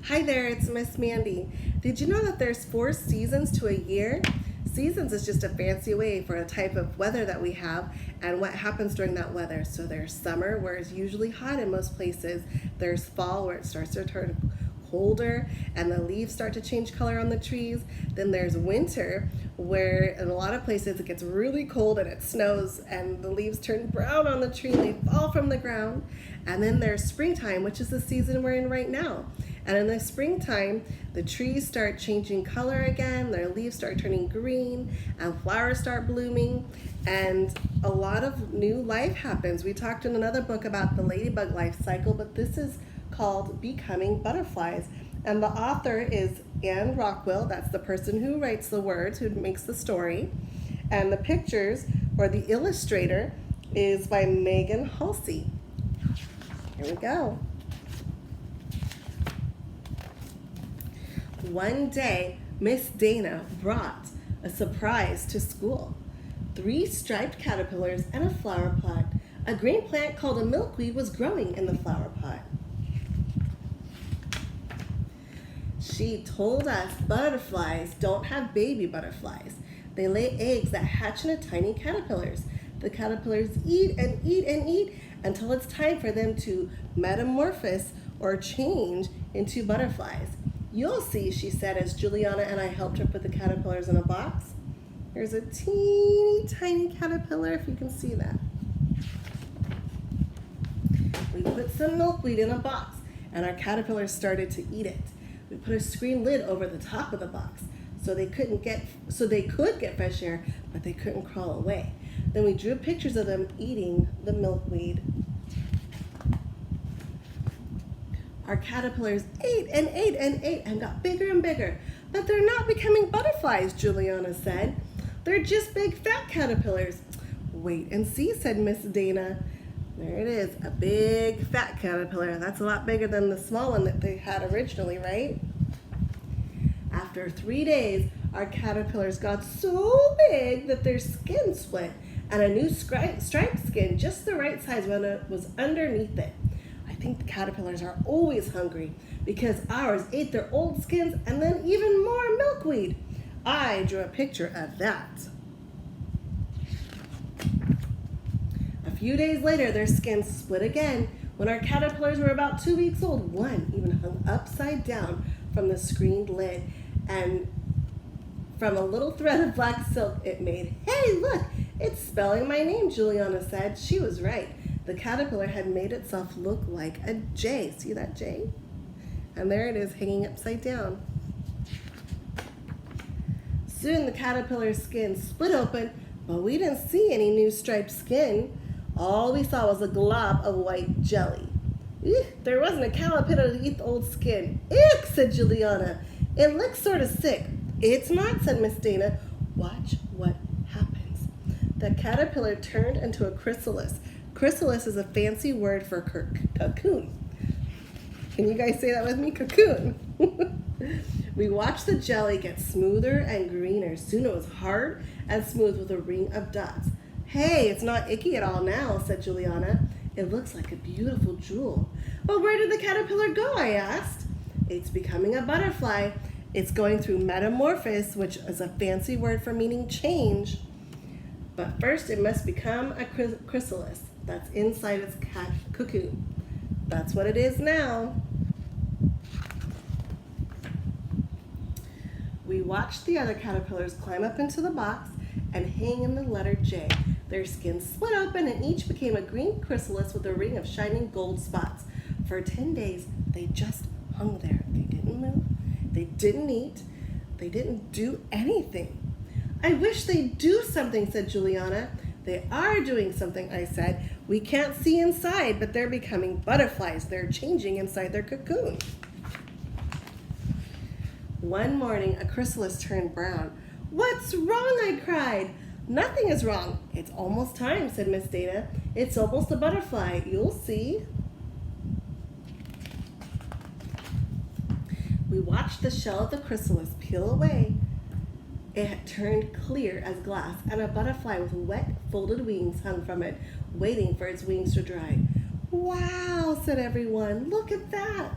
Hi there, it's Miss Mandy. Did you know that there's 4 seasons to a year? Seasons is just a fancy way for a type of weather that we have and what happens during that weather. So there's summer, where it's usually hot in most places. There's fall, where it starts to turn colder and the leaves start to change color on the trees. Then there's winter, where in a lot of places it gets really cold and it snows and the leaves turn brown on the tree and they fall from the ground. And then there's springtime, which is the season we're in right now. And in the springtime, the trees start changing color again, their leaves start turning green, and flowers start blooming, and a lot of new life happens. We talked in another book about the ladybug life cycle, but this is called Becoming Butterflies. And the author is Anne Rockwell, that's the person who writes the words, who makes the story. And the pictures, or the illustrator, is by Megan Halsey. Here we go. One day, Miss Dana brought a surprise to school. 3 striped caterpillars and a flower pot. A green plant called a milkweed was growing in the flower pot. She told us butterflies don't have baby butterflies. They lay eggs that hatch into tiny caterpillars. The caterpillars eat and eat and eat until it's time for them to metamorphose or change into butterflies. You'll see, she said, as Juliana and I helped her put the caterpillars in a box. Here's a teeny tiny caterpillar, if you can see that. We put some milkweed in a box and our caterpillars started to eat it. We put a screen lid over the top of the box so they could get fresh air, but they couldn't crawl away. Then we drew pictures of them eating the milkweed. Our caterpillars ate and ate and ate and got bigger and bigger. But they're not becoming butterflies, Juliana said. They're just big fat caterpillars. Wait and see, said Miss Dana. There it is, a big fat caterpillar. That's a lot bigger than the small one that they had originally, right? After 3 days, our caterpillars got so big that their skin split and a new striped skin, just the right size, was underneath it. I think the caterpillars are always hungry because ours ate their old skins and then even more milkweed. I drew a picture of that. A few days later, their skins split again. When our caterpillars were about 2 weeks old, one even hung upside down from the screened lid, and from a little thread of black silk it made. Hey, look, it's spelling my name, Juliana said. She was right. The caterpillar had made itself look like a J. See that J? And there it is, hanging upside down. Soon the caterpillar's skin split open, but we didn't see any new striped skin. All we saw was a glob of white jelly. Eek, there wasn't a caterpillar to eat the old skin. Eek, said Juliana. It looks sort of sick. It's not, said Miss Dana. Watch what happens. The caterpillar turned into a chrysalis. Chrysalis is a fancy word for cocoon. Can you guys say that with me? Cocoon. We watched the jelly get smoother and greener. Soon it was hard and smooth with a ring of dots. Hey, it's not icky at all now, said Juliana. It looks like a beautiful jewel. But where did the caterpillar go? I asked. It's becoming a butterfly. It's going through metamorphosis, which is a fancy word for meaning change. But first it must become a chrysalis that's inside its cocoon. That's what it is now. We watched the other caterpillars climb up into the box and hang in the letter J. Their skins split open and each became a green chrysalis with a ring of shining gold spots. For 10 days, they just hung there. They didn't move. They didn't eat. They didn't do anything. I wish they'd do something, said Juliana. They are doing something, I said. We can't see inside, but they're becoming butterflies. They're changing inside their cocoon. One morning, a chrysalis turned brown. What's wrong? I cried. Nothing is wrong. It's almost time, said Miss Dana. It's almost a butterfly. You'll see. We watched the shell of the chrysalis peel away. It had turned clear as glass, and a butterfly with wet, folded wings hung from it, waiting for its wings to dry. Wow, said everyone. Look at that.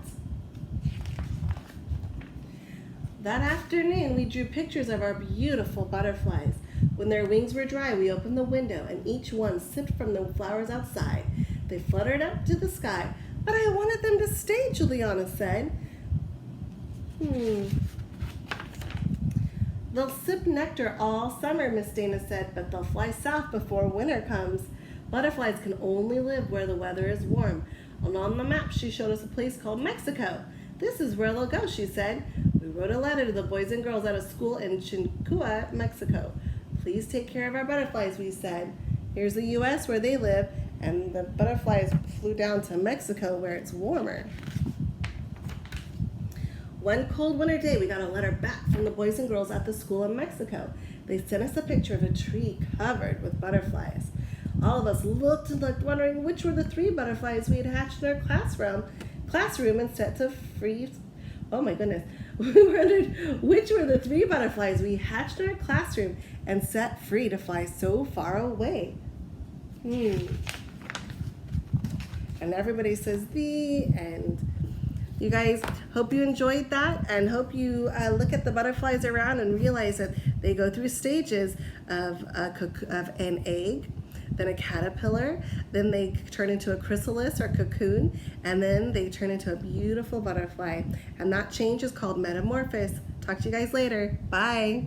That afternoon, we drew pictures of our beautiful butterflies. When their wings were dry, we opened the window and each one sipped from the flowers outside. They fluttered up to the sky, but I wanted them to stay, Juliana said. They'll sip nectar all summer, Miss Dana said, but they'll fly south before winter comes. Butterflies can only live where the weather is warm. And on the map, she showed us a place called Mexico. This is where they'll go, she said. We wrote a letter to the boys and girls at a school in Chincua, Mexico. Please take care of our butterflies, we said. Here's the U.S. where they live, and the butterflies flew down to Mexico where it's warmer. One cold winter day, we got a letter back from the boys and girls at the school in Mexico. They sent us a picture of a tree covered with butterflies. All of us looked and looked, wondering which were the 3 butterflies we had hatched in our classroom and set to free. Oh my goodness. We wondered which were the 3 butterflies we hatched in our classroom and set free to fly so far away. And everybody says the end. You guys, hope you enjoyed that and hope you look at the butterflies around and realize that they go through stages of an egg, then a caterpillar, then they turn into a chrysalis or cocoon, and then they turn into a beautiful butterfly. And that change is called metamorphosis. Talk to you guys later. Bye.